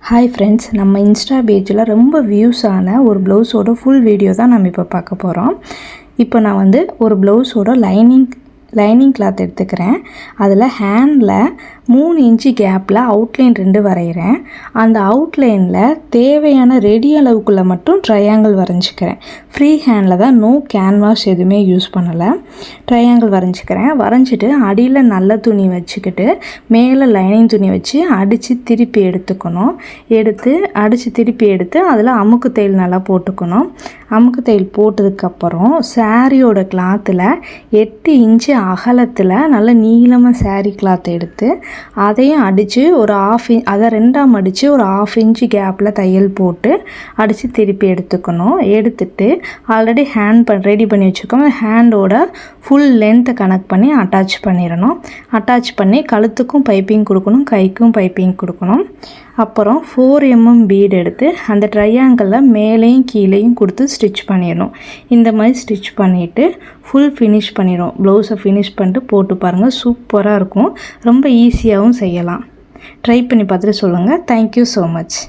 Hi friends, நம்ம Insta பேஜில் ரொம்ப வியூஸ் ஆன ஒரு ப்ளவுஸோட ஃபுல் வீடியோ தான் நம்ம இப்போ பார்க்க போகிறோம். இப்போ நான் வந்து ஒரு ப்ளவுஸோட லைனிங் கிளாத் எடுத்துக்கிறேன். அதில் ஹேண்டில் 3 இன்ச்சு கேப்பில் அவுட்லைன் 2 வரைகிறேன். அந்த அவுட்லைனில் தேவையான ரெடி அளவுக்குள்ளே மட்டும் ட்ரையாங்கிள் வரைஞ்சிக்கிறேன். ஃப்ரீ ஹேண்டில் தான், நோ கேன்வாஸ் எதுவுமே யூஸ் பண்ணலை. ட்ரையாங்கிள் வரைஞ்சிக்கிறேன். வரைஞ்சிட்டு அடியில் நல்ல துணி வச்சுக்கிட்டு மேலே லைனிங் துணி வச்சு அடித்து திருப்பி எடுத்துக்கணும். திருப்பி எடுத்து அதில் அமுக்கு தையல் நல்லா போட்டுக்கணும். அமுக்கு தையல் போட்டதுக்கப்புறம் சாரியோட கிளாத்தில் 8 இன்ச்சு அகலத்தில் நல்ல நீளமாக சாரீ கிளாத் எடுத்து அதையும் அடித்து ஒரு அதை 2ஆக மடித்து ஒரு 1/2 இன்ச்சு கேப்பில் தையல் போட்டு அடித்து திருப்பி எடுத்துக்கணும். எடுத்துட்டு ஆல்ரெடி ரெடி பண்ணி வச்சுருக்கோம். ஹேண்டோட ஃபுல் லென்த்தை கனெக்ட் பண்ணி அட்டாச் பண்ணிடணும். அட்டாச் பண்ணி கழுத்துக்கும் பைப்பிங் கொடுக்கணும், கைக்கும் பைப்பிங் கொடுக்கணும். அப்புறம் 4 mm பீட் எடுத்து அந்த ட்ரையாங்கிளில் மேலேயும் கீழேயும் கொடுத்து ஸ்டிச் பண்ணிடணும். இந்த மாதிரி ஸ்டிச் பண்ணிவிட்டு ஃபுல் ஃபினிஷ் பண்ணிடும். ப்ளவுஸை ஃபினிஷ் பண்ணிட்டு போட்டு பாருங்கள், சூப்பராக இருக்கும். ரொம்ப ஈஸியாகவும் செய்யலாம். ட்ரை பண்ணி பார்த்துட்டு சொல்லுங்கள். Thank you so much.